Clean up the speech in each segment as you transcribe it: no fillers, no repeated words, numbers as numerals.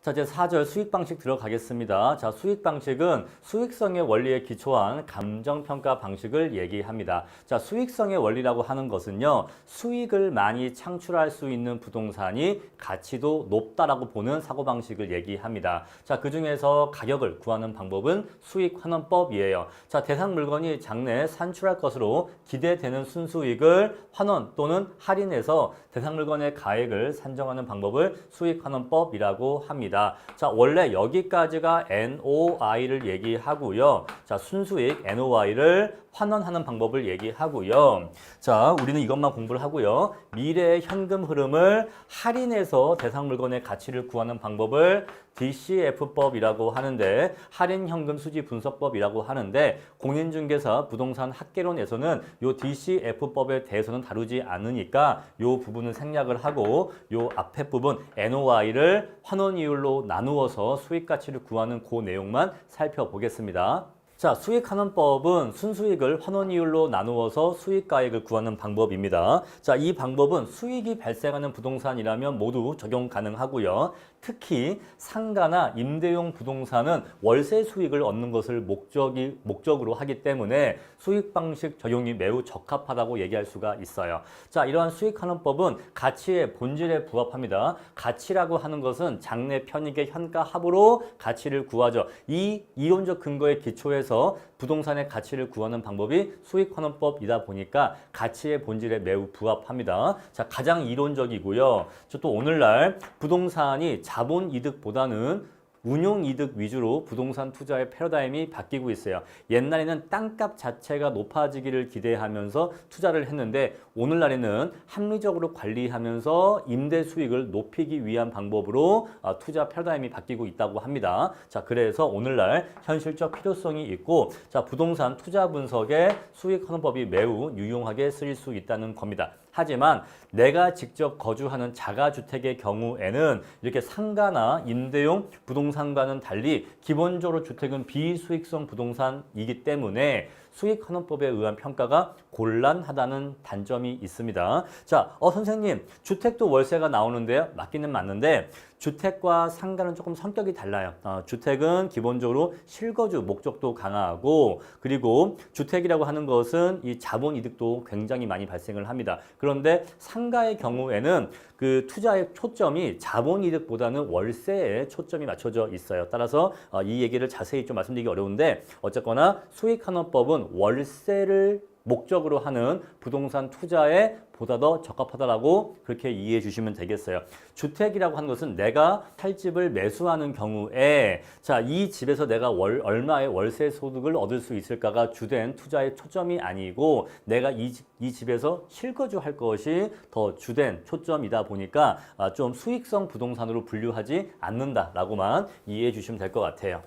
자, 이제 4절 수익 방식 들어가겠습니다. 자, 수익 방식은 수익성의 원리에 기초한 감정평가 방식을 얘기합니다. 자, 수익성의 원리라고 하는 것은요, 수익을 많이 창출할 수 있는 부동산이 가치도 높다라고 보는 사고방식을 얘기합니다. 자, 그 중에서 가격을 구하는 방법은 수익 환원법이에요. 자, 대상 물건이 장래에 산출할 것으로 기대되는 순수익을 환원 또는 할인해서 대상 물건의 가액을 산정하는 방법을 수익 환원법이라고 합니다. 자, 원래 여기까지가 NOI를 얘기하고요. 자, 순수익 NOI를 환원하는 방법을 얘기하고요. 자, 우리는 이것만 공부를 하고요. 미래의 현금 흐름을 할인해서 대상 물건의 가치를 구하는 방법을 DCF법이라고 하는데, 할인 현금 수지 분석법이라고 하는데, 공인중개사 부동산 학개론에서는 이 DCF법에 대해서는 다루지 않으니까 이 부분은 생략을 하고 이 앞에 부분 NOI를 환원 이율로 나누어서 수익 가치를 구하는 그 내용만 살펴보겠습니다. 자, 수익 환원법은 순수익을 환원 이율로 나누어서 수익 가액을 구하는 방법입니다. 자, 이 방법은 수익이 발생하는 부동산이라면 모두 적용 가능하고요. 특히 상가나 임대용 부동산은 월세 수익을 얻는 것을 목적으로 하기 때문에 수익 방식 적용이 매우 적합하다고 얘기할 수가 있어요. 자, 이러한 수익 환원법은 가치의 본질에 부합합니다. 가치라고 하는 것은 장래 편익의 현가 합으로 가치를 구하죠. 이 이론적 근거에 기초해서 부동산의 가치를 구하는 방법이 수익 환원법이다 보니까 가치의 본질에 매우 부합합니다. 자, 가장 이론적이고요. 또 오늘날 부동산이 자본 이득보다는 운용 이득 위주로 부동산 투자의 패러다임이 바뀌고 있어요. 옛날에는 땅값 자체가 높아지기를 기대하면서 투자를 했는데, 오늘날에는 합리적으로 관리하면서 임대 수익을 높이기 위한 방법으로 투자 패러다임이 바뀌고 있다고 합니다. 자, 그래서 오늘날 현실적 필요성이 있고, 자, 부동산 투자 분석에 수익 환원법이 매우 유용하게 쓰일 수 있다는 겁니다. 하지만 내가 직접 거주하는 자가주택의 경우에는 이렇게 상가나 임대용 부동산과는 달리 기본적으로 주택은 비수익성 부동산이기 때문에 수익 환원법에 의한 평가가 곤란하다는 단점이 있습니다. 자, 선생님, 주택도 월세가 나오는데요. 맞기는 맞는데 주택과 상가는 조금 성격이 달라요. 주택은 기본적으로 실거주 목적도 강하고, 그리고 주택이라고 하는 것은 이 자본 이득도 굉장히 많이 발생을 합니다. 그런데 상가의 경우에는 그 투자의 초점이 자본 이득보다는 월세에 초점이 맞춰져 있어요. 따라서 이 얘기를 자세히 좀 말씀드리기 어려운데, 어쨌거나 수익 환원법은 월세를 목적으로 하는 부동산 투자에 보다 더 적합하다라고 그렇게 이해해 주시면 되겠어요. 주택이라고 하는 것은 내가 살 집을 매수하는 경우에, 자, 이 집에서 내가 얼마의 월세 소득을 얻을 수 있을까가 주된 투자의 초점이 아니고, 내가 이 집에서 실거주할 것이 더 주된 초점이다 보니까 좀 수익성 부동산으로 분류하지 않는다라고만 이해해 주시면 될 것 같아요.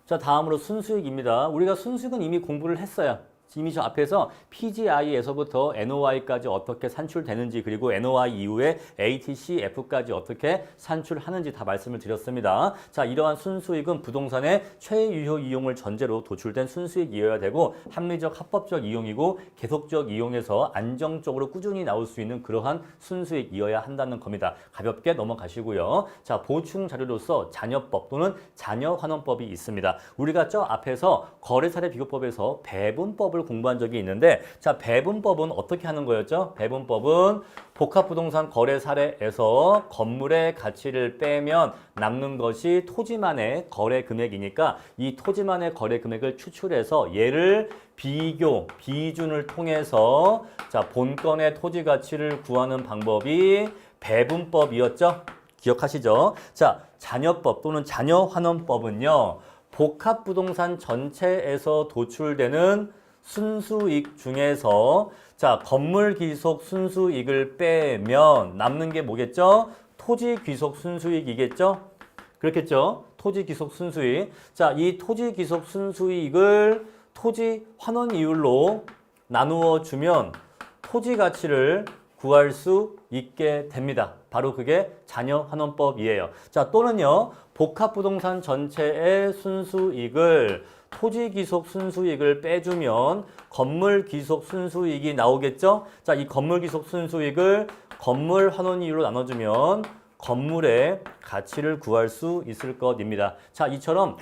자, 다음으로 순수익입니다. 우리가 순수익은 이미 공부를 했어요. 이미 저 앞에서 PGI에서부터 NOI까지 어떻게 산출되는지, 그리고 NOI 이후에 ATCF까지 어떻게 산출하는지 다 말씀을 드렸습니다. 자, 이러한 순수익은 부동산의 최유효 이용을 전제로 도출된 순수익이어야 되고, 합리적 합법적 이용이고 계속적 이용에서 안정적으로 꾸준히 나올 수 있는 그러한 순수익이어야 한다는 겁니다. 가볍게 넘어가시고요. 자, 보충 자료로서 자녀법 또는 자녀환원법이 있습니다. 우리가 저 앞에서 거래사례 비교법에서 배분법을 공부한 적이 있는데, 자, 배분법은 어떻게 하는 거였죠? 배분법은 복합부동산 거래 사례에서 건물의 가치를 빼면 남는 것이 토지만의 거래 금액이니까 이 토지만의 거래 금액을 추출해서 얘를 비준을 통해서, 자, 본건의 토지 가치를 구하는 방법이 배분법이었죠? 기억하시죠? 자, 자녀법 또는 자녀환원법은요, 복합부동산 전체에서 도출되는 순수익 중에서, 자, 건물 귀속 순수익을 빼면 남는 게 뭐겠죠? 토지 귀속 순수익이겠죠? 그렇겠죠? 토지 귀속 순수익. 자, 이 토지 귀속 순수익을 토지 환원 이율로 나누어 주면 토지 가치를 구할 수 있게 됩니다. 바로 그게 자녀환원법이에요. 자, 또는요, 복합부동산 전체의 순수익을 토지 귀속 순수익을 빼주면 건물 귀속 순수익이 나오겠죠? 자, 이 건물 귀속 순수익을 건물 환원 이율로 나눠주면 건물의 가치를 구할 수 있을 것입니다. 자, 이처럼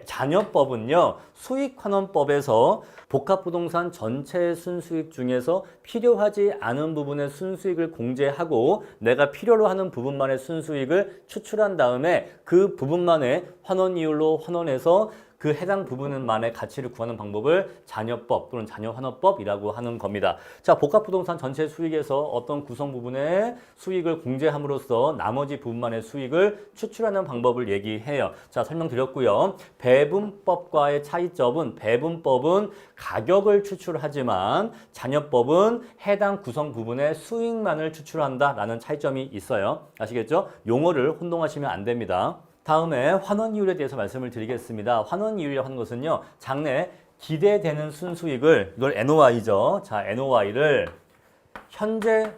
잔여법은요, 수익환원법에서 복합부동산 전체 순수익 중에서 필요하지 않은 부분의 순수익을 공제하고 내가 필요로 하는 부분만의 순수익을 추출한 다음에 그 부분만의 환원이율로 환원해서 그 해당 부분만의 가치를 구하는 방법을 잔여법 또는 잔여환원법이라고 하는 겁니다. 자, 복합부동산 전체 수익에서 어떤 구성 부분의 수익을 공제함으로써 나머지 부분만의 수익을 추출하는 방법을 얘기해요. 자, 설명드렸고요. 배분법과의 차이점은 배분법은 가격을 추출하지만 잔여법은 해당 구성 부분의 수익만을 추출한다라는 차이점이 있어요. 아시겠죠? 용어를 혼동하시면 안 됩니다. 다음에 환원이율에 대해서 말씀을 드리겠습니다. 환원이율이라고 하는 것은요, 장래 기대되는 순수익을, 이걸 NOI죠. 자, NOI를 현재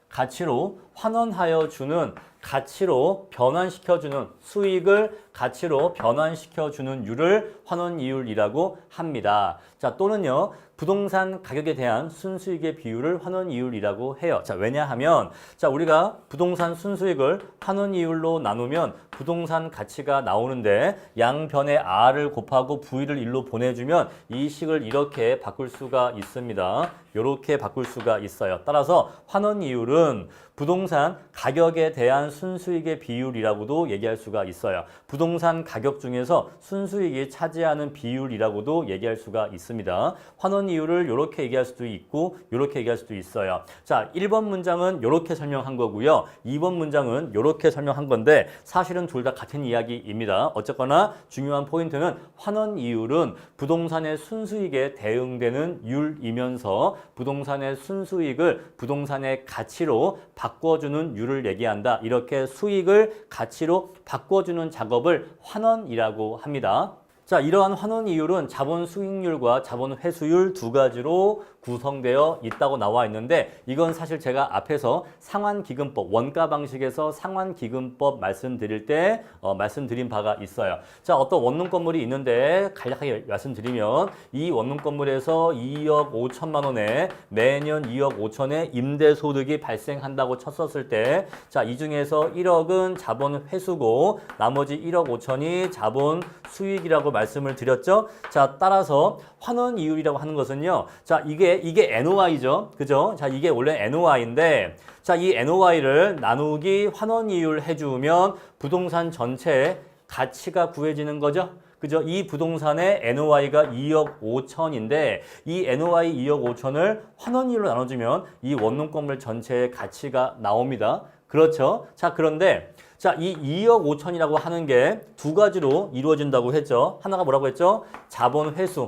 가치로 환원하여 주는, 가치로 변환시켜주는, 수익을 가치로 변환시켜주는 율을 환원이율이라고 합니다. 자, 또는요, 부동산 가격에 대한 순수익의 비율을 환원이율이라고 해요. 자, 왜냐하면, 자, 우리가 부동산 순수익을 환원이율로 나누면 부동산 가치가 나오는데 양변에 R을 곱하고 V를 1로 보내주면 이 식을 이렇게 바꿀 수가 있습니다. 이렇게 바꿀 수가 있어요. 따라서 환원이율은 부동산 가격에 대한 순수익의 비율이라고도 얘기할 수가 있어요. 부동산 가격 중에서 순수익이 차지하는 비율이라고도 얘기할 수가 있습니다. 환원이율을 이렇게 얘기할 수도 있고 이렇게 얘기할 수도 있어요. 자, 1번 문장은 이렇게 설명한 거고요. 2번 문장은 이렇게 설명한 건데 사실은 둘 다 같은 이야기입니다. 어쨌거나 중요한 포인트는 환원이율은 부동산의 순수익에 대응되는 율이면서 부동산의 순수익을 부동산의 가치로 바꿔주는 율을 얘기한다. 이렇게 수익을 가치로 바꿔주는 작업을 환원이라고 합니다. 자, 이러한 환원 이율은 자본 수익률과 자본 회수율 두 가지로 구성되어 있다고 나와 있는데 이건 사실 제가 앞에서 상환기금법, 원가 방식에서 상환기금법 말씀드릴 때 말씀드린 바가 있어요. 자, 어떤 원룸 건물이 있는데 간략하게 말씀드리면 이 원룸 건물에서 2억 5천만 원에 매년 2억 5천의 임대소득이 발생한다고 쳤었을 때 자, 이 중에서 1억은 자본 회수고 나머지 1억 5천이 자본 수익이라고 말씀을 드렸죠. 자, 따라서 환원 이율이라고 하는 것은요. 자, 이게 NOI죠. 그죠? 자, 이게 원래 NOI인데 자, 이 NOI를 나누기 환원 이율 해주면 부동산 전체의 가치가 구해지는 거죠. 그죠? 이 부동산의 NOI가 2억 5천인데 이 NOI 2억 5천을 환원 이율로 나눠주면 이 원룸 건물 전체의 가치가 나옵니다. 그렇죠? 자, 그런데 자, 이 2억 5천이라고 하는 게 두 가지로 이루어진다고 했죠. 하나가 뭐라고 했죠? 자본 회수.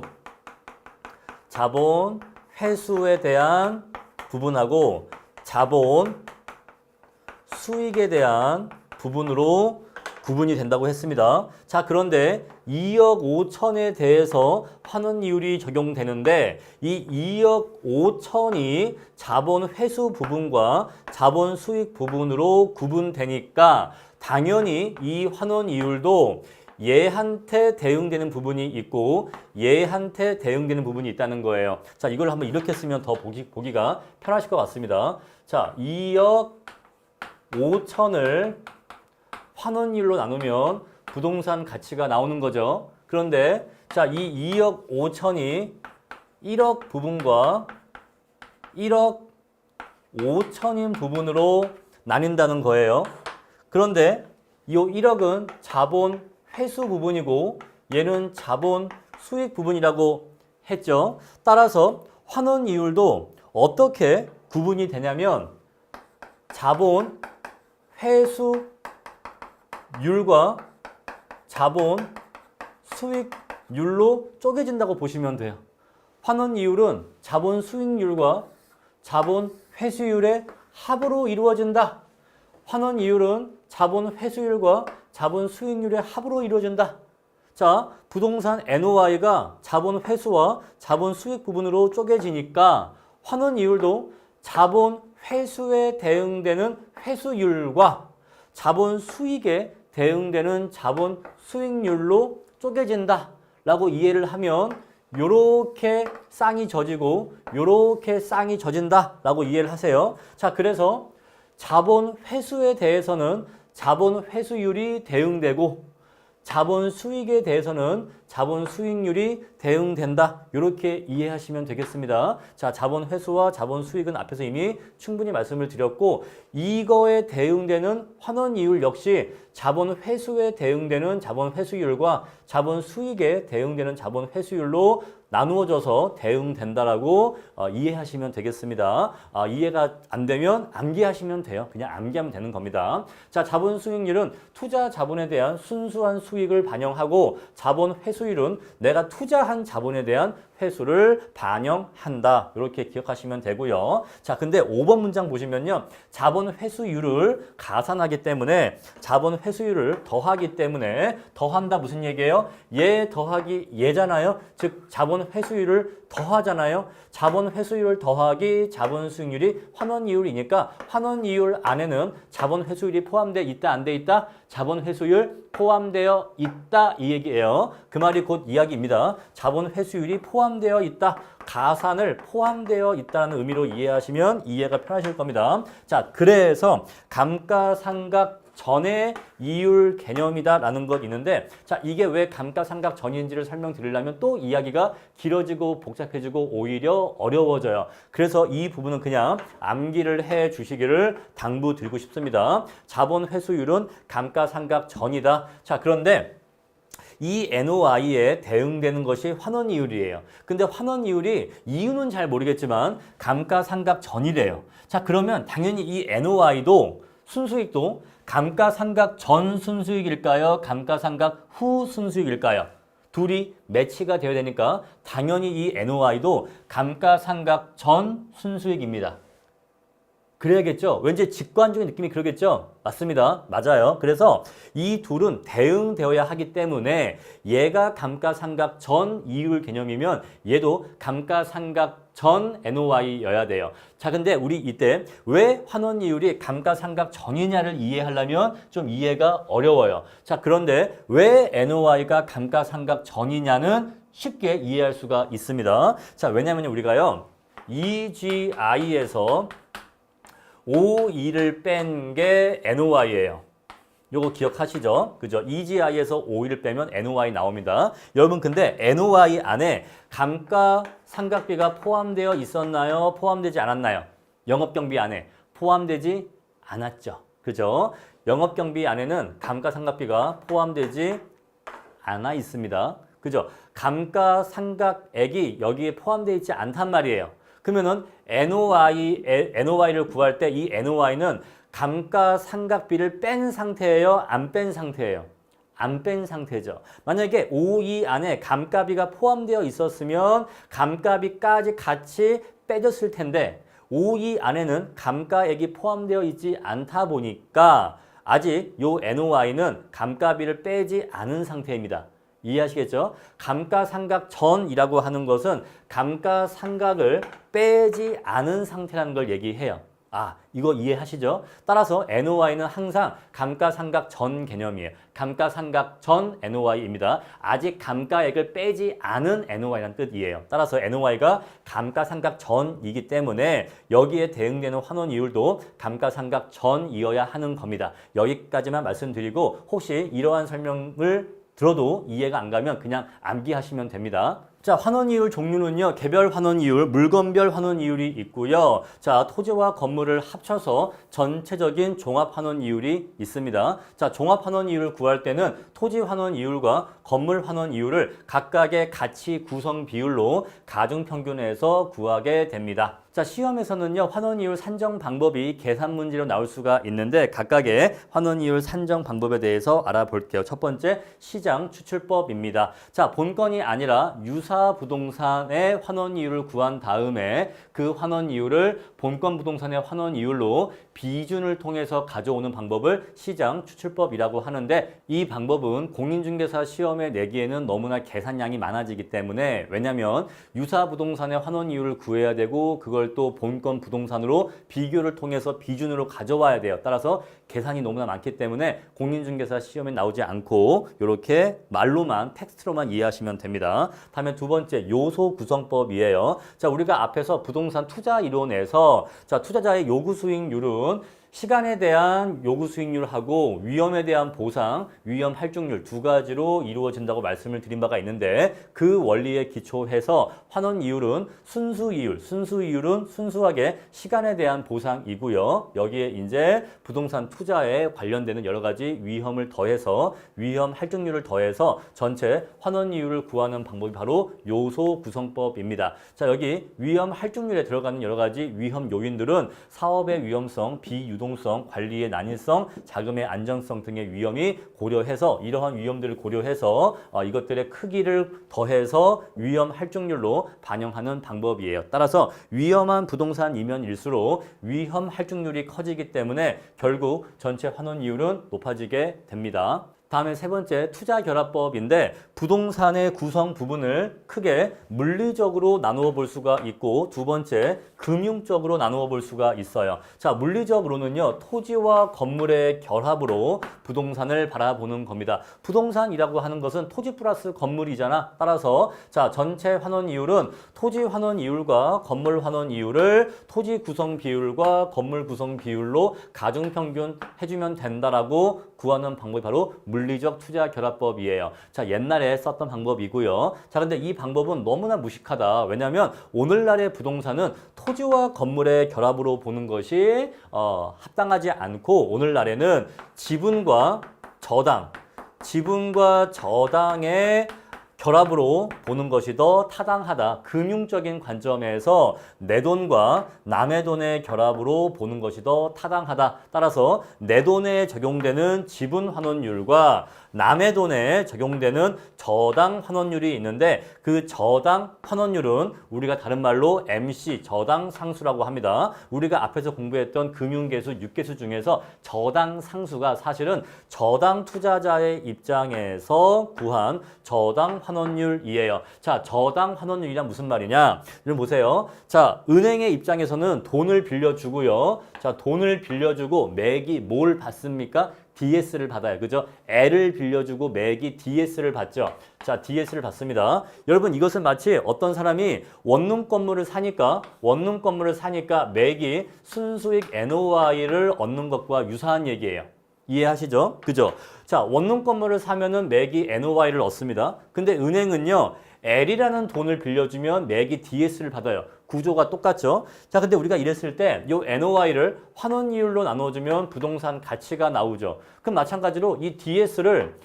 자본 회수에 대한 부분하고 자본 수익에 대한 부분으로 구분이 된다고 했습니다. 자, 그런데 2억 5천에 대해서 환원이율이 적용되는데 이 2억 5천이 자본 회수 부분과 자본 수익 부분으로 구분되니까 당연히 이 환원이율도 얘한테 대응되는 부분이 있고 얘한테 대응되는 부분이 있다는 거예요. 자, 이걸 한번 이렇게 쓰면 더 보기가 편하실 것 같습니다. 자, 2억 5천을 환원이율로 나누면 부동산 가치가 나오는 거죠. 그런데 자, 이 2억 5천이 1억 부분과 1억 5천인 부분으로 나뉜다는 거예요. 그런데 이 1억은 자본 회수 부분이고 얘는 자본 수익 부분이라고 했죠. 따라서 환원 이율도 어떻게 구분이 되냐면 자본 회수율과 자본 수익률로 쪼개진다고 보시면 돼요. 환원 이율은 자본 수익률과 자본 회수율의 합으로 이루어진다. 환원 이율은 자본 회수율과 자본 수익률의 합으로 이루어진다. 자, 부동산 NOI가 자본 회수와 자본 수익 부분으로 쪼개지니까 환원 이율도 자본 회수에 대응되는 회수율과 자본 수익에 대응되는 자본 수익률로 쪼개진다 라고 이해를 하면 요렇게 쌍이 져지고 요렇게 쌍이 져진다 라고 이해를 하세요. 자, 그래서 자본 회수에 대해서는 자본 회수율이 대응되고 자본 수익에 대해서는 자본 수익률이 대응된다. 이렇게 이해하시면 되겠습니다. 자, 자본 회수와 자본 수익은 앞에서 이미 충분히 말씀을 드렸고 이거에 대응되는 환원이율 역시 자본 회수에 대응되는 자본 회수율과 자본 수익에 대응되는 자본 회수율로 나누어져서 대응된다라고 이해하시면 되겠습니다. 이해가 안 되면 암기하시면 돼요. 그냥 암기하면 되는 겁니다. 자, 자본 수익률은 투자 자본에 대한 순수한 수익을 반영하고 자본 회수율은 내가 투자한 자본에 대한 회수를 반영한다. 이렇게 기억하시면 되고요. 자, 근데 5번 문장 보시면요. 자본 회수율을 가산하기 때문에 자본 회수율을 더하기 때문에 더한다 무슨 얘기예요? 얘 더하기 얘잖아요. 즉 자본 회수율을 더하잖아요. 자본 회수율 더하기 자본 수익률이 환원이율이니까 환원이율 안에는 자본 회수율이 포함되어 있다 안 돼 있다? 자본 회수율 포함되어 있다 이 얘기예요. 그 말이 곧 이야기입니다. 자본 회수율이 포함되어 있다. 가산을 포함되어 있다는 의미로 이해하시면 이해가 편하실 겁니다. 자, 그래서 감가상각 전의 이율 개념이다라는 것 있는데 자, 이게 왜 감가상각 전인지를 설명드리려면 또 이야기가 길어지고 복잡해지고 오히려 어려워져요. 그래서 이 부분은 그냥 암기를 해 주시기를 당부드리고 싶습니다. 자본 회수율은 감가상각 전이다. 자, 그런데 이 NOI에 대응되는 것이 환원이율이에요. 근데 환원이율이 이유는 잘 모르겠지만 감가상각 전이래요. 자, 그러면 당연히 이 NOI도 순수익도 감가상각 전 순수익일까요? 감가상각 후 순수익일까요? 둘이 매치가 되어야 되니까 당연히 이 NOI도 감가상각 전 순수익입니다. 그래야겠죠? 왠지 직관적인 느낌이 그러겠죠? 맞습니다. 맞아요. 그래서 이 둘은 대응되어야 하기 때문에 얘가 감가상각 전 이율 개념이면 얘도 감가상각 전 NOI여야 돼요. 자, 근데 우리 이때 왜 환원이율이 감가상각 전이냐를 이해하려면 좀 이해가 어려워요. 자, 그런데 왜 NOI가 감가상각 전이냐는 쉽게 이해할 수가 있습니다. 자, 왜냐면 우리가요. EGI에서 O2를 뺀 게 NOI예요. 요거 기억하시죠? 그죠? EGI에서 O2를 빼면 NOI 나옵니다. 여러분 근데 NOI 안에 감가상각비가 포함되어 있었나요? 포함되지 않았나요? 영업경비 안에 포함되지 않았죠. 그죠? 영업경비 안에는 감가상각비가 포함되지 않아 있습니다. 그죠? 감가상각액이 여기에 포함되어 있지 않단 말이에요. 그러면은 NOI를 구할 때 이 NOI는 감가상각비를 뺀 상태예요? 안 뺀 상태예요? 안 뺀 상태죠. 만약에 O2 안에 감가비가 포함되어 있었으면 감가비까지 같이 빼졌을 텐데 O2 안에는 감가액이 포함되어 있지 않다 보니까 아직 요 NOI는 감가비를 빼지 않은 상태입니다. 이해하시겠죠? 감가상각 전이라고 하는 것은 감가상각을 빼지 않은 상태라는 걸 얘기해요. 이거 이해하시죠? 따라서 NOI는 항상 감가상각 전 개념이에요. 감가상각 전 NOI입니다. 아직 감가액을 빼지 않은 NOI라는 뜻이에요. 따라서 NOI가 감가상각 전이기 때문에 여기에 대응되는 환원이율도 감가상각 전이어야 하는 겁니다. 여기까지만 말씀드리고 혹시 이러한 설명을 들어도 이해가 안 가면 그냥 암기하시면 됩니다. 자, 환원이율 종류는요. 개별 환원이율, 물건별 환원이율이 있고요. 자, 토지와 건물을 합쳐서 전체적인 종합 환원이율이 있습니다. 자, 종합 환원이율을 구할 때는 토지 환원이율과 건물 환원이율을 각각의 가치 구성 비율로 가중평균해서 구하게 됩니다. 자, 시험에서는요. 환원이율 산정 방법이 계산 문제로 나올 수가 있는데 각각의 환원이율 산정 방법에 대해서 알아볼게요. 첫 번째, 시장 추출법입니다. 자, 본건이 아니라 유사 부동산의 환원이율을 구한 다음에 그 환원이율을 본건 부동산의 환원이율로 비준을 통해서 가져오는 방법을 시장 추출법이라고 하는데 이 방법은 공인중개사 시험에 내기에는 너무나 계산량이 많아지기 때문에 왜냐하면 유사 부동산의 환원이율을 구해야 되고 그걸 또 본건 부동산으로 비교를 통해서 비준으로 가져와야 돼요. 따라서 계산이 너무나 많기 때문에 공인중개사 시험에 나오지 않고 이렇게 말로만 텍스트로만 이해하시면 됩니다. 다음에 두 번째 요소 구성법이에요. 자, 우리가 앞에서 부동산 투자 이론에서 자, 투자자의 요구 수익률은 시간에 대한 요구 수익률하고 위험에 대한 보상, 위험 할증률 두 가지로 이루어진다고 말씀을 드린 바가 있는데 그 원리에 기초해서 환원 이율은 순수 이율은 순수하게 시간에 대한 보상이고요. 여기에 이제 부동산 투자에 관련되는 여러 가지 위험을 더해서 위험 할증률을 더해서 전체 환원 이율을 구하는 방법이 바로 요소 구성법입니다. 자, 여기 위험 할증률에 들어가는 여러 가지 위험 요인들은 사업의 위험성, 비유동성, 관리의 난이성, 자금의 안정성 등의 위험이 고려해서 이러한 위험들을 고려해서 이것들의 크기를 더해서 위험 할증률로 반영하는 방법이에요. 따라서 위험한 부동산이면일수록 위험 할증률이 커지기 때문에 결국 전체 환원 이율은 높아지게 됩니다. 다음에 세 번째 투자결합법인데 부동산의 구성 부분을 크게 물리적으로 나누어 볼 수가 있고 두 번째 금융적으로 나누어 볼 수가 있어요. 자, 물리적으로는요. 토지와 건물의 결합으로 부동산을 바라보는 겁니다. 부동산이라고 하는 것은 토지 플러스 건물이잖아. 따라서 자, 전체 환원 이율은 토지 환원 이율과 건물 환원 이율을 토지 구성 비율과 건물 구성 비율로 가중평균 해주면 된다라고 구하는 방법이 바로 물리적 투자 결합법이에요. 자, 옛날에 썼던 방법이고요. 자, 근데 이 방법은 너무나 무식하다. 왜냐하면 오늘날의 부동산은 토지와 건물의 결합으로 보는 것이 합당하지 않고 오늘날에는 지분과 저당의 결합으로 보는 것이 더 타당하다. 금융적인 관점에서 내 돈과 남의 돈의 결합으로 보는 것이 더 타당하다. 따라서 내 돈에 적용되는 지분 환원율과 남의 돈에 적용되는 저당 환원율이 있는데 그 저당 환원율은 우리가 다른 말로 MC, 저당 상수라고 합니다. 우리가 앞에서 공부했던 금융계수 6계수 중에서 저당 상수가 사실은 저당 투자자의 입장에서 구한 저당 환원율이에요. 자, 저당 환원율이란 무슨 말이냐? 여러분 보세요. 자, 은행의 입장에서는 돈을 빌려주고요. 자, 돈을 빌려주고 매기 뭘 받습니까? DS를 받아요. 그죠? L을 빌려주고 매기 DS를 받죠. 자, DS를 받습니다. 여러분 이것은 마치 어떤 사람이 원룸 건물을 사니까 매기 순수익 NOI를 얻는 것과 유사한 얘기예요. 이해하시죠? 그죠? 자, 원룸 건물을 사면은 매기 NOI를 얻습니다. 근데 은행은요, L이라는 돈을 빌려주면 매기 DS를 받아요. 구조가 똑같죠? 자, 근데 우리가 이랬을 때 이 NOI를 환원이율로 나눠주면 부동산 가치가 나오죠. 그럼 마찬가지로 이 DS를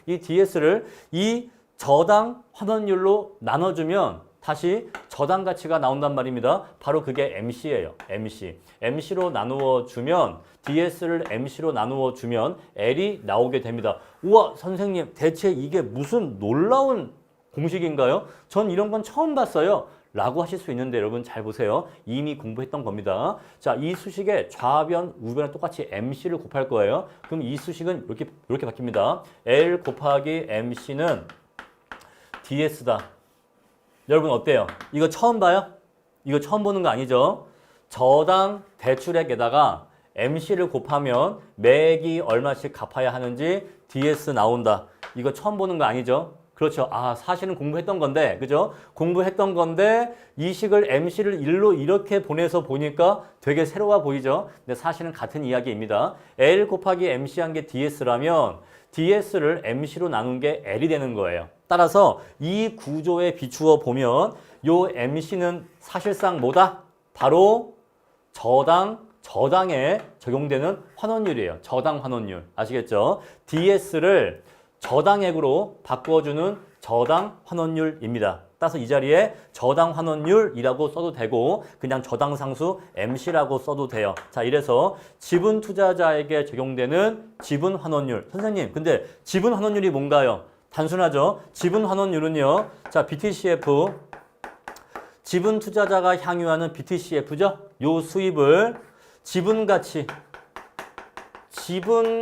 이 저당 환원율로 나눠주면 다시 저당 가치가 나온단 말입니다. 바로 그게 MC예요. MC로 나누어 주면 DS를 MC로 나누어 주면 L이 나오게 됩니다. 우와, 선생님, 대체 이게 무슨 놀라운 공식인가요? 전 이런 건 처음 봤어요. 라고 하실 수 있는데 여러분 잘 보세요. 이미 공부했던 겁니다. 자, 이 수식에 좌변, 우변에 똑같이 MC를 곱할 거예요. 그럼 이 수식은 이렇게 바뀝니다. L 곱하기 MC는 DS다. 여러분 어때요? 이거 처음 봐요? 이거 처음 보는 거 아니죠? 저당 대출액에다가 MC를 곱하면 매기 얼마씩 갚아야 하는지 DS 나온다. 이거 처음 보는 거 아니죠? 그렇죠. 아, 사실은 공부했던 건데, 그죠? 공부했던 건데 이 식을 MC를 1로 이렇게 보내서 보니까 되게 새로워 보이죠? 근데 사실은 같은 이야기입니다. L 곱하기 MC 한 게 DS라면 DS를 MC로 나눈 게 L이 되는 거예요. 따라서 이 구조에 비추어 보면 요 MC는 사실상 뭐다? 바로 저당에 적용되는 환원율이에요. 저당 환원율. 아시겠죠? DS를 저당액으로 바꿔주는 저당 환원율입니다. 따라서 이 자리에 저당 환원율이라고 써도 되고 그냥 저당 상수 MC라고 써도 돼요. 자, 이래서 지분 투자자에게 적용되는 지분 환원율. 선생님, 근데 지분 환원율이 뭔가요? 단순하죠. 지분 환원율은요. 자, BTCF 지분 투자자가 향유하는 BTCF죠. 요 수입을 지분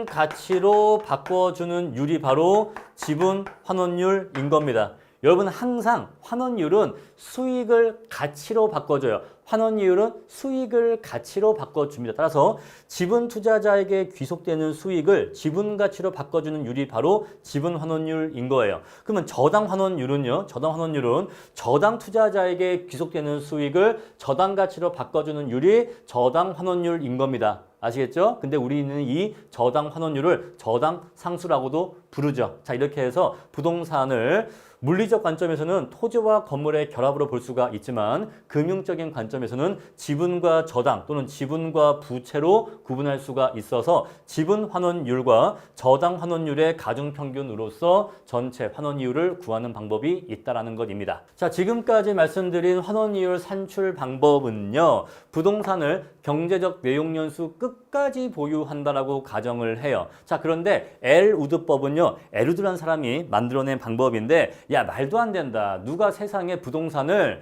가치로 바꿔주는 율이 바로 지분 환원율인 겁니다. 여러분 항상 환원이율은 수익을 가치로 바꿔줘요. 환원이율은 수익을 가치로 바꿔줍니다. 따라서 지분 투자자에게 귀속되는 수익을 지분 가치로 바꿔주는 율이 바로 지분 환원율인 거예요. 그러면 저당 환원율은요? 저당 환원율은 저당 투자자에게 귀속되는 수익을 저당 가치로 바꿔주는 율이 저당 환원율인 겁니다. 아시겠죠? 근데 우리는 이 저당 환원율을 저당 상수라고도 부르죠. 자, 이렇게 해서 부동산을 물리적 관점에서는 토지와 건물의 결합으로 볼 수가 있지만 금융적인 관점에서는 지분과 저당 또는 지분과 부채로 구분할 수가 있어서 지분 환원율과 저당 환원율의 가중평균으로서 전체 환원이율을 구하는 방법이 있다는 것입니다. 자, 지금까지 말씀드린 환원이율 산출 방법은요. 부동산을 경제적 내용연수 끝까지 보유한다라고 가정을 해요. 자, 그런데 엘우드법은요. 엘우드라는 사람이 만들어낸 방법인데 야, 말도 안 된다. 누가 세상에 부동산을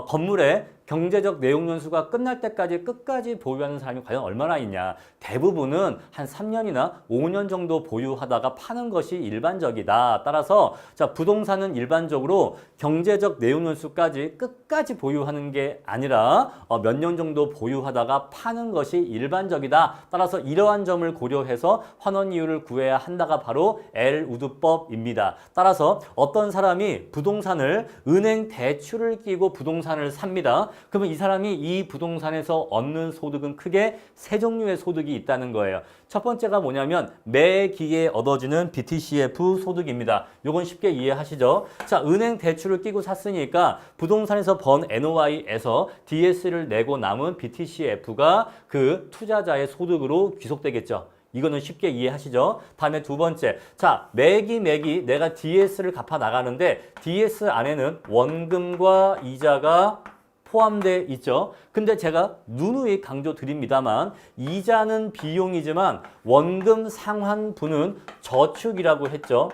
건물에 경제적 내용연수가 끝날 때까지 끝까지 보유하는 사람이 과연 얼마나 있냐. 대부분은 한 3년이나 5년 정도 보유하다가 파는 것이 일반적이다. 따라서 자, 부동산은 일반적으로 경제적 내용연수까지 끝까지 보유하는 게 아니라 몇 년 정도 보유하다가 파는 것이 일반적이다. 따라서 이러한 점을 고려해서 환원이율을 구해야 한다가 바로 엘우드법입니다. 따라서 어떤 사람이 부동산을 은행 대출을 끼고 부동산을 삽니다. 그러면 이 사람이 이 부동산에서 얻는 소득은 크게 세 종류의 소득이 있다는 거예요. 첫 번째가 뭐냐면 매기에 얻어지는 BTCF 소득입니다. 요건 쉽게 이해하시죠? 자, 은행 대출을 끼고 샀으니까 부동산에서 번 NOI에서 DS를 내고 남은 BTCF가 그 투자자의 소득으로 귀속되겠죠. 이거는 쉽게 이해하시죠? 다음에 두 번째. 자, 매기 내가 DS를 갚아 나가는데 DS 안에는 원금과 이자가 포함되어 있죠. 근데 제가 누누이 강조드립니다만 이자는 비용이지만 원금 상환분은 저축이라고 했죠.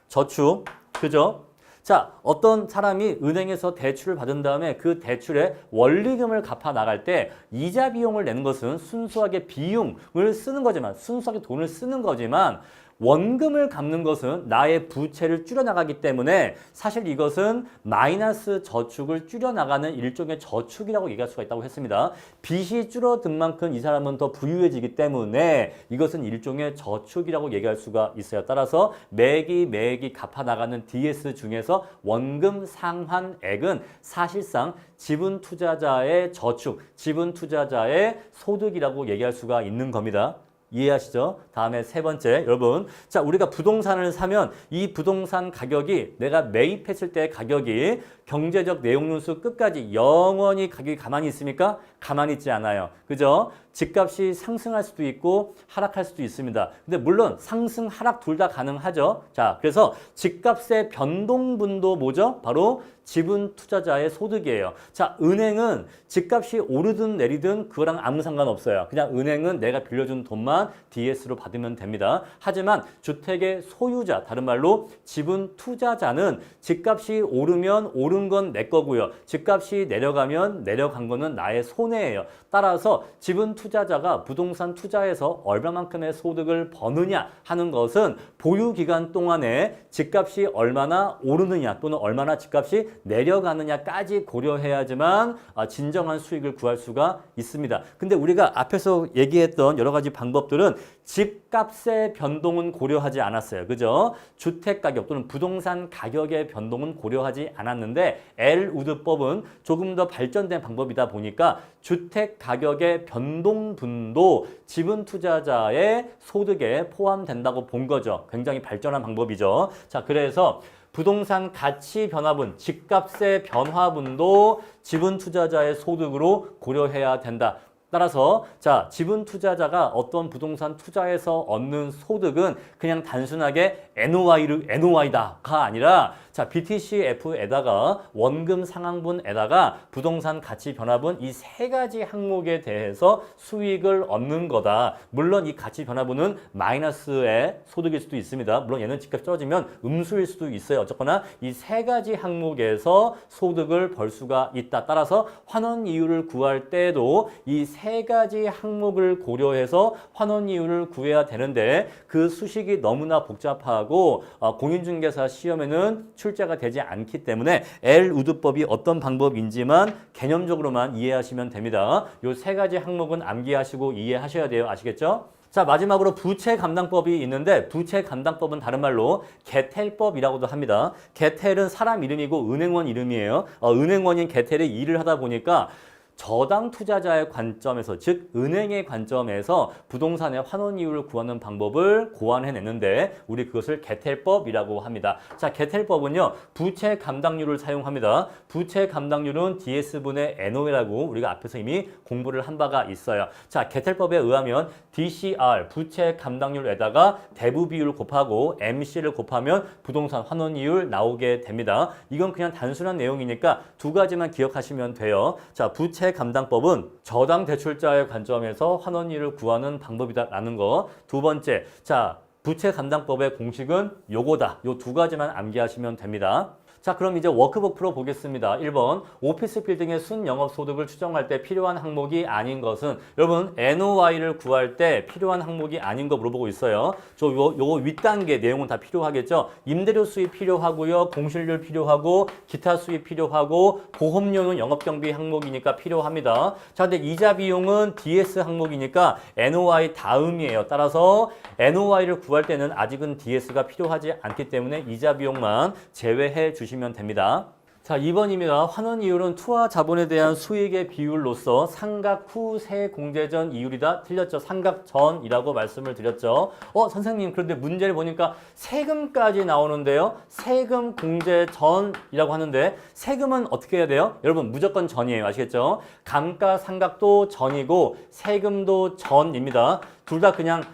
저축. 그죠? 자, 어떤 사람이 은행에서 대출을 받은 다음에 그 대출에 원리금을 갚아 나갈 때 이자 비용을 내는 것은 순수하게 비용을 쓰는 거지만 순수하게 돈을 쓰는 거지만 원금을 갚는 것은 나의 부채를 줄여나가기 때문에 사실 이것은 마이너스 저축을 줄여나가는 일종의 저축이라고 얘기할 수가 있다고 했습니다. 빚이 줄어든 만큼 이 사람은 더 부유해지기 때문에 이것은 일종의 저축이라고 얘기할 수가 있어요. 따라서 매기 갚아나가는 DS 중에서 원금 상환액은 사실상 지분 투자자의 저축, 지분 투자자의 소득이라고 얘기할 수가 있는 겁니다. 이해하시죠? 다음에 세 번째, 여러분. 자, 우리가 부동산을 사면 이 부동산 가격이 내가 매입했을 때 가격이 경제적 내용연수 끝까지 영원히 가격이 가만히 있습니까? 가만히 있지 않아요. 그죠? 집값이 상승할 수도 있고 하락할 수도 있습니다. 근데 물론 상승, 하락 둘 다 가능하죠. 자, 그래서 집값의 변동분도 뭐죠? 바로 지분 투자자의 소득이에요. 자, 은행은 집값이 오르든 내리든 그거랑 아무 상관없어요. 그냥 은행은 내가 빌려준 돈만 DS로 받으면 됩니다. 하지만 주택의 소유자, 다른 말로 지분 투자자는 집값이 오르면 오른 건 내 거고요. 집값이 내려가면 내려간 거는 나의 손해예요. 따라서 지분 투자자가 부동산 투자에서 얼마만큼의 소득을 버느냐 하는 것은 보유 기간 동안에 집값이 얼마나 오르느냐 또는 얼마나 집값이 내려가느냐까지 고려해야지만 진정한 수익을 구할 수가 있습니다. 근데 우리가 앞에서 얘기했던 여러 가지 방법들은 집값의 변동은 고려하지 않았어요. 그죠? 주택 가격 또는 부동산 가격의 변동은 고려하지 않았는데 엘우드법은 조금 더 발전된 방법이다 보니까 주택 가격의 변동분도 지분 투자자의 소득에 포함된다고 본 거죠. 굉장히 발전한 방법이죠. 자, 그래서 부동산 가치 변화분, 집값의 변화분도 지분 투자자의 소득으로 고려해야 된다. 따라서 자, 지분 투자자가 어떤 부동산 투자에서 얻는 소득은 그냥 단순하게 NOI다가 아니라 자, BTCF에다가 원금 상환분에다가 부동산 가치 변화분 이 세 가지 항목에 대해서 수익을 얻는 거다. 물론 이 가치 변화분은 마이너스의 소득일 수도 있습니다. 물론 얘는 집값이 떨어지면 음수일 수도 있어요. 어쨌거나 이 세 가지 항목에서 소득을 벌 수가 있다. 따라서 환원 이율을 구할 때도 이 세 가지 항목을 고려해서 환원 이율을 구해야 되는데 그 수식이 너무나 복잡하고 공인중개사 시험에는 출제가 되지 않기 때문에 엘우드법이 어떤 방법인지만 개념적으로만 이해하시면 됩니다. 이 세 가지 항목은 암기하시고 이해하셔야 돼요. 아시겠죠? 자, 마지막으로 부채 감당법이 있는데 부채 감당법은 다른 말로 개텔법이라고도 합니다. 개텔은 사람 이름이고 은행원 이름이에요. 은행원인 개텔이 일을 하다 보니까 저당 투자자의 관점에서, 즉 은행의 관점에서 부동산의 환원 이율을 구하는 방법을 고안해냈는데 우리 그것을 개텔법이라고 합니다. 자, 개텔법은요, 부채 감당률을 사용합니다. 부채 감당률은 DS분의 NO라고 우리가 앞에서 이미 공부를 한 바가 있어요. 자, 개텔법에 의하면 DCR, 부채 감당률에다가 대부 비율을 곱하고 MC를 곱하면 부동산 환원 이율 나오게 됩니다. 이건 그냥 단순한 내용이니까 두 가지만 기억하시면 돼요. 자, 부채 감당법은 저당 대출자의 관점에서 환원이율을 구하는 방법이다라는 거. 두 번째, 자, 부채 감당법의 공식은 요거다. 요 두 가지만 암기하시면 됩니다. 자, 그럼 이제 워크북 풀어 보겠습니다. 1번, 오피스 빌딩의 순영업소득을 추정할 때 필요한 항목이 아닌 것은, 여러분 NOI를 구할 때 필요한 항목이 아닌 거 물어보고 있어요. 요거 윗단계 내용은 다 필요하겠죠. 임대료 수입 필요하고요. 공실률 필요하고 기타 수입 필요하고 보험료는 영업경비 항목이니까 필요합니다. 자, 근데 이자 비용은 DS 항목이니까 NOI 다음이에요. 따라서 NOI를 구할 때는 아직은 DS가 필요하지 않기 때문에 이자 비용만 제외해 주시면 됩니다. 자, 2번입니다. 환원 이율은 투하 자본에 대한 수익의 비율로서 상각 후 세 공제 전 이율이다. 틀렸죠. 상각 전이라고 말씀을 드렸죠. 선생님, 그런데 문제를 보니까 세금까지 나오는데요. 세금 공제 전이라고 하는데 세금은 어떻게 해야 돼요? 여러분, 무조건 전이에요. 아시겠죠? 감가상각도 전이고 세금도 전입니다. 둘 다 그냥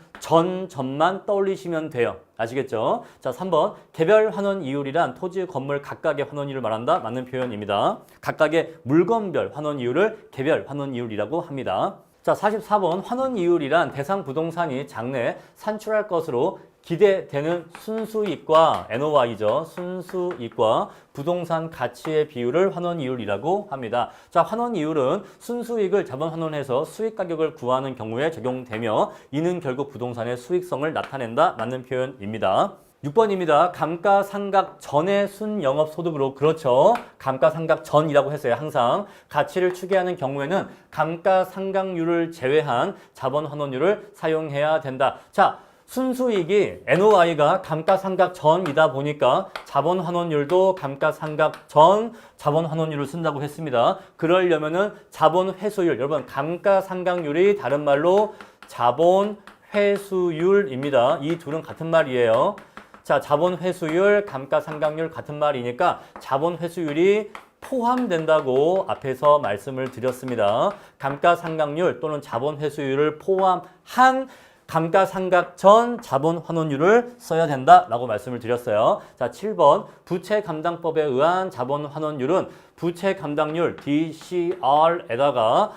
전만 떠올리시면 돼요. 아시겠죠? 자, 3번. 개별 환원 이율이란 토지, 건물 각각의 환원 이율을 말한다. 맞는 표현입니다. 각각의 물건별 환원 이율을 개별 환원 이율이라고 합니다. 자, 44번. 환원 이율이란 대상 부동산이 장래 산출할 것으로 기대되는 순수이익과 NOI죠. 순수이익과 부동산 가치의 비율을 환원 이율이라고 합니다. 자, 환원 이율은 순수이익을 자본 환원해서 수익 가격을 구하는 경우에 적용되며 이는 결국 부동산의 수익성을 나타낸다. 맞는 표현입니다. 6번입니다. 감가상각 전의 순영업소득으로, 그렇죠. 감가상각 전이라고 했어요. 항상 가치를 추계하는 경우에는 감가상각률을 제외한 자본환원율을 사용해야 된다. 자, 순수이익이 NOI가 감가상각 전이다 보니까 자본환원율도 감가상각 전 자본환원율을 쓴다고 했습니다. 그러려면은 자본회수율, 여러분 감가상각률이 다른 말로 자본회수율입니다. 이 둘은 같은 말이에요. 자, 자본회수율, 감가상각률 같은 말이니까 자본회수율이 포함된다고 앞에서 말씀을 드렸습니다. 감가상각률 또는 자본회수율을 포함한 감가상각 전 자본환원율을 써야 된다라고 말씀을 드렸어요. 자, 7번. 부채 감당법에 의한 자본환원율은 부채 감당률 DCR에다가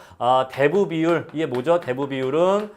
대부 비율, 이게 뭐죠? 대부 비율은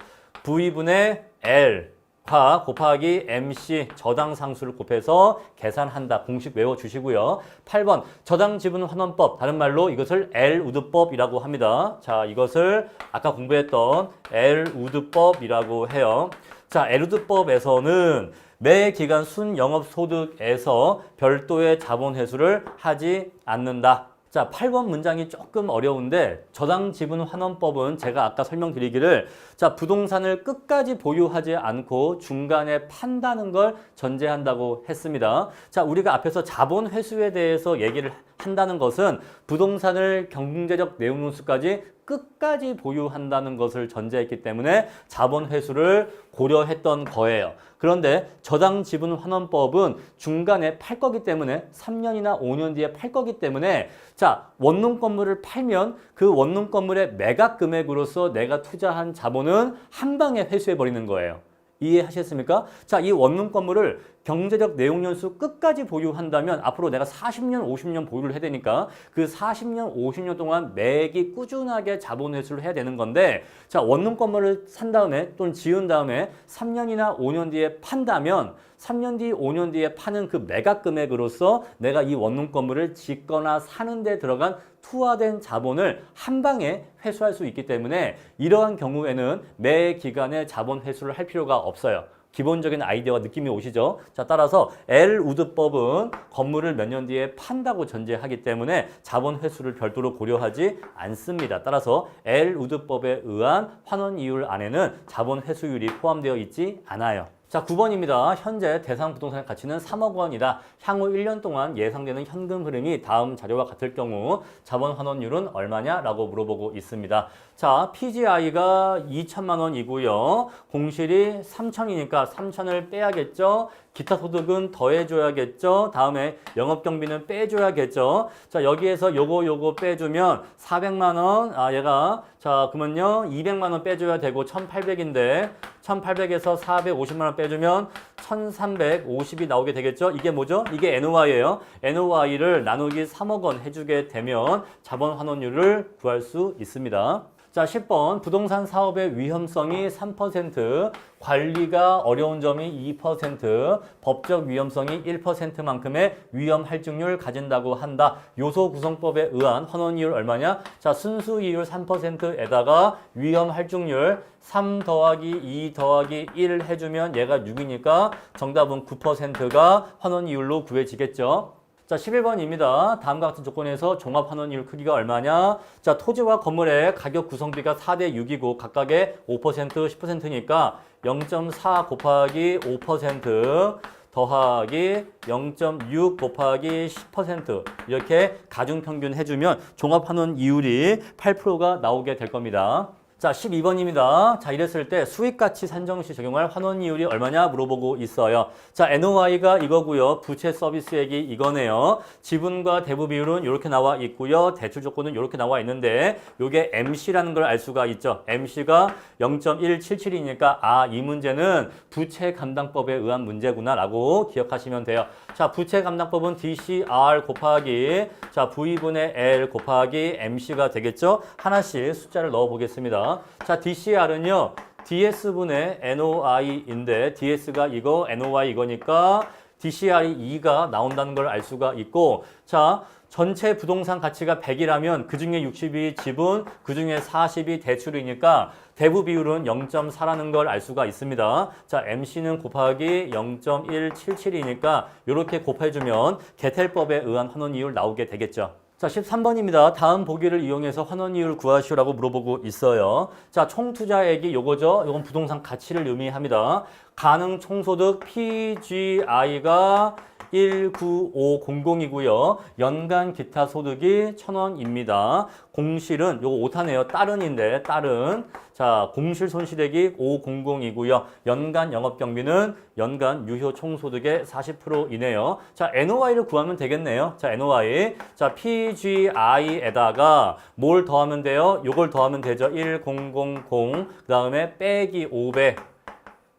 V분의 L 과 곱하기 MC 저당 상수를 곱해서 계산한다. 공식 외워주시고요. 8번 저당 지분 환원법, 다른 말로 이것을 엘우드법이라고 합니다. 자, 이것을 아까 공부했던 엘우드법이라고 해요. 자, 엘우드법에서는 매 기간 순영업소득에서 별도의 자본회수를 하지 않는다. 자, 8번 문장이 조금 어려운데 저당 지분 환원법은 제가 아까 설명드리기를 자, 부동산을 끝까지 보유하지 않고 중간에 판다는 걸 전제한다고 했습니다. 자, 우리가 앞에서 자본 회수에 대해서 얘기를 한다는 것은 부동산을 경제적 내용론수까지 끝까지 보유한다는 것을 전제했기 때문에 자본 회수를 고려했던 거예요. 그런데 저당 지분 환원법은 중간에 팔 거기 때문에 3년이나 5년 뒤에 팔 거기 때문에 자, 원룸 건물을 팔면 그 원룸 건물의 매각 금액으로서 내가 투자한 자본은 한 방에 회수해 버리는 거예요. 이해하셨습니까? 자, 이 원룸 건물을 경제적 내용연수 끝까지 보유한다면 앞으로 내가 40년, 50년 보유를 해야 되니까 그 40년, 50년 동안 매기 꾸준하게 자본 회수를 해야 되는 건데 자, 원룸 건물을 산 다음에 또는 지은 다음에 3년이나 5년 뒤에 판다면 3년 뒤, 5년 뒤에 파는 그 매각 금액으로서 내가 이 원룸 건물을 짓거나 사는 데 들어간 투하된 자본을 한 방에 회수할 수 있기 때문에 이러한 경우에는 매 기간에 자본 회수를 할 필요가 없어요. 기본적인 아이디어와 느낌이 오시죠? 자, 따라서 엘우드법은 건물을 몇 년 뒤에 판다고 전제하기 때문에 자본 회수를 별도로 고려하지 않습니다. 따라서 엘우드법에 의한 환원 이율 안에는 자본 회수율이 포함되어 있지 않아요. 자, 9번입니다. 현재 대상 부동산의 가치는 3억 원이다. 향후 1년 동안 예상되는 현금 흐름이 다음 자료와 같을 경우 자본 환원율은 얼마냐라고 물어보고 있습니다. 자, PGI가 2천만 원이고요. 공실이 3천이니까 3천을 빼야겠죠. 기타 소득은 더해줘야겠죠. 다음에 영업경비는 빼줘야겠죠. 자, 여기에서 요거 빼주면 400만 원. 얘가 자, 그러면요 200만 원 빼줘야 되고 1,800인데 1,800에서 450만 원 빼주면 1,350이 나오게 되겠죠. 이게 뭐죠? 이게 NOI예요. NOI를 나누기 3억 원 해주게 되면 자본 환원율을 구할 수 있습니다. 자, 10번 부동산 사업의 위험성이 3%, 관리가 어려운 점이 2%, 법적 위험성이 1%만큼의 위험 할증률 가진다고 한다. 요소 구성법에 의한 환원이율 얼마냐? 자, 순수 이율 3%에다가 위험 할증률 3 더하기 2 더하기 1 해주면 얘가 6이니까 정답은 9%가 환원이율로 구해지겠죠. 자, 11번입니다. 다음과 같은 조건에서 종합환원이율 크기가 얼마냐? 자, 토지와 건물의 가격 구성비가 4대 6이고 각각의 5%, 10%니까 0.4 곱하기 5% 더하기 0.6 곱하기 10% 이렇게 가중평균 해주면 종합환원이율이 8%가 나오게 될 겁니다. 자, 12번입니다. 자, 이랬을 때 수익가치 산정 시 적용할 환원이율이 얼마냐 물어보고 있어요. 자, NOI가 이거고요. 부채 서비스액이 이거네요. 지분과 대부 비율은 이렇게 나와 있고요. 대출 조건은 이렇게 나와 있는데 이게 MC라는 걸 알 수가 있죠. MC가 0.177이니까 이 문제는 부채 감당법에 의한 문제구나 라고 기억하시면 돼요. 자, 부채 감당법은 DCR 곱하기 자, V분의 L 곱하기 MC가 되겠죠. 하나씩 숫자를 넣어 보겠습니다. 자, DCR은요, DS분의 NOI인데, DS가 이거, NOI 이거니까, DCR이 2가 나온다는 걸 알 수가 있고, 자, 전체 부동산 가치가 100이라면 그 중에 60이 지분, 그 중에 40이 대출이니까 대부 비율은 0.4라는 걸 알 수가 있습니다. 자, MC는 곱하기 0.177이니까 이렇게 곱해주면 개텔법에 의한 환원이율 나오게 되겠죠. 자, 13번입니다. 다음 보기를 이용해서 환원이율 구하시오라고 물어보고 있어요. 자, 총투자액이 요거죠. 요건 부동산 가치를 의미합니다. 가능 총소득 PGI가 19500이고요. 연간 기타 소득이 1,000원입니다. 공실은 요거 오타네요. 따른인데 따른. 자, 공실 손실액이 500이고요. 연간 영업경비는 연간 유효 총소득의 40%이네요. 자, NOI를 구하면 되겠네요. 자, NOI. 자, PGI에다가 뭘 더하면 돼요? 요걸 더하면 되죠. 1000. 그 다음에 빼기 500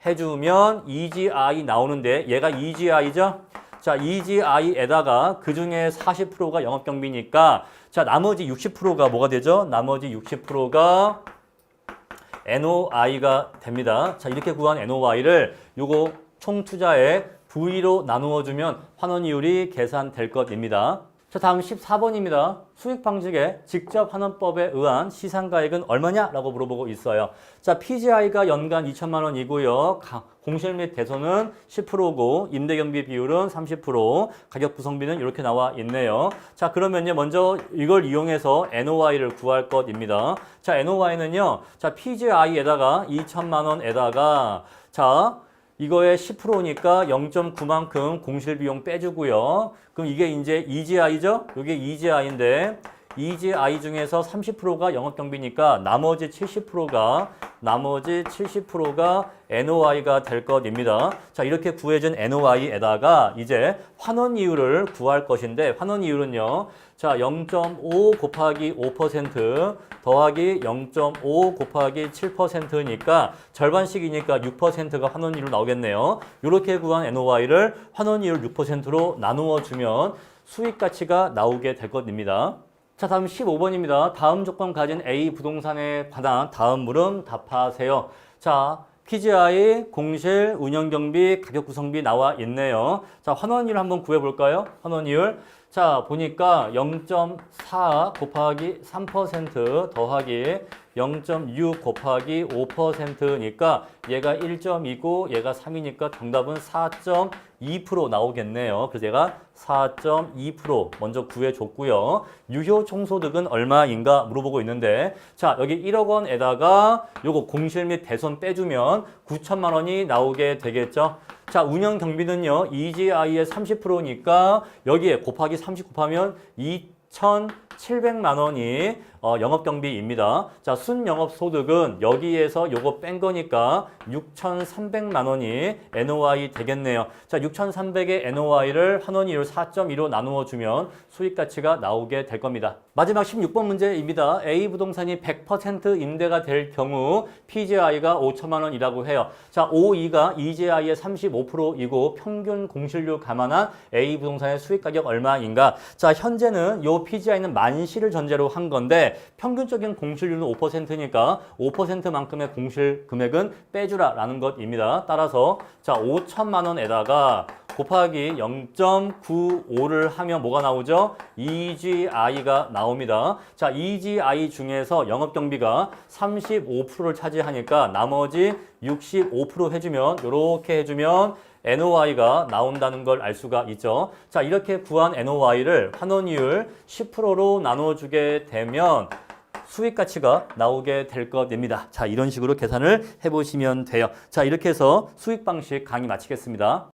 해주면 EGI 나오는데 얘가 EGI죠? 자, EGI에다가 그 중에 40%가 영업경비니까 자, 나머지 60%가 뭐가 되죠? 나머지 60%가 NOI가 됩니다. 자, 이렇게 구한 NOI를 요거 총투자액 V로 나누어주면 환원이율이 계산될 것입니다. 자, 다음 14번입니다. 수익방식의 직접 환원법에 의한 시상가액은 얼마냐라고 물어보고 있어요. 자, PGI가 연간 2천만 원이고요. 공실 및 대손은 10%고 임대경비 비율은 30%, 가격 구성비는 이렇게 나와 있네요. 자, 그러면요, 먼저 이걸 이용해서 NOI를 구할 것입니다. 자, NOI는요, 자, PGI에다가 2천만 원에다가 자, 이거의 10%니까 0.9만큼 공실 비용 빼주고요. 그럼 이게 이제 EGI죠? 이게 EGI인데 EGI 중에서 30%가 영업경비니까 나머지 70%가 NOI가 될 것입니다. 자, 이렇게 구해진 NOI에다가 이제 환원이율을 구할 것인데 환원이율은요. 자, 0.5 곱하기 5% 더하기 0.5 곱하기 7%니까 절반씩이니까 6%가 환원이율 나오겠네요. 이렇게 구한 NOI를 환원이율 6%로 나누어 주면 수익 가치가 나오게 될 것입니다. 자, 다음 15번입니다. 다음 조건 가진 A 부동산에 관한 다음 물음 답하세요. 자, PGI, 공실, 운영경비, 가격구성비 나와 있네요. 자, 환원이율 한번 구해볼까요? 환원이율. 자, 보니까 0.4 곱하기 3% 더하기 0.6 곱하기 5%니까 얘가 1.2고 얘가 3이니까 정답은 4.2% 나오겠네요. 그래서 얘가 4.2% 먼저 구해줬고요. 유효 총소득은 얼마인가 물어보고 있는데 자, 여기 1억 원에다가 요거 공실 및 대손 빼주면 9천만 원이 나오게 되겠죠. 자, 운영 경비는요. EGI의 30%니까 여기에 곱하기 30 곱하면 2,700만 원이 영업경비입니다. 자, 순영업소득은 여기에서 요거 뺀 거니까 6,300만 원이 NOI 되겠네요. 자, 6,300의 NOI를 환원이율 4.2로 나누어 주면 수익 가치가 나오게 될 겁니다. 마지막 16번 문제입니다. A 부동산이 100% 임대가 될 경우 PGI가 5천만 원이라고 해요. 자, O2가 EGI의 35%이고 평균 공실률 감안한 A 부동산의 수익 가격 얼마인가? 자, 현재는 요 PGI는 만시를 전제로 한 건데 평균적인 공실률은 5%니까 5%만큼의 공실 금액은 빼주라라는 것입니다. 따라서 자, 5천만 원에다가 곱하기 0.95를 하면 뭐가 나오죠? EGI가 나옵니다. 자, EGI 중에서 영업경비가 35%를 차지하니까 나머지 65% 해주면 이렇게 해주면 NOI가 나온다는 걸 알 수가 있죠. 자, 이렇게 구한 NOI를 환원이율 10%로 나눠주게 되면 수익 가치가 나오게 될 것입니다. 자, 이런 식으로 계산을 해보시면 돼요. 자, 이렇게 해서 수익 방식 강의 마치겠습니다.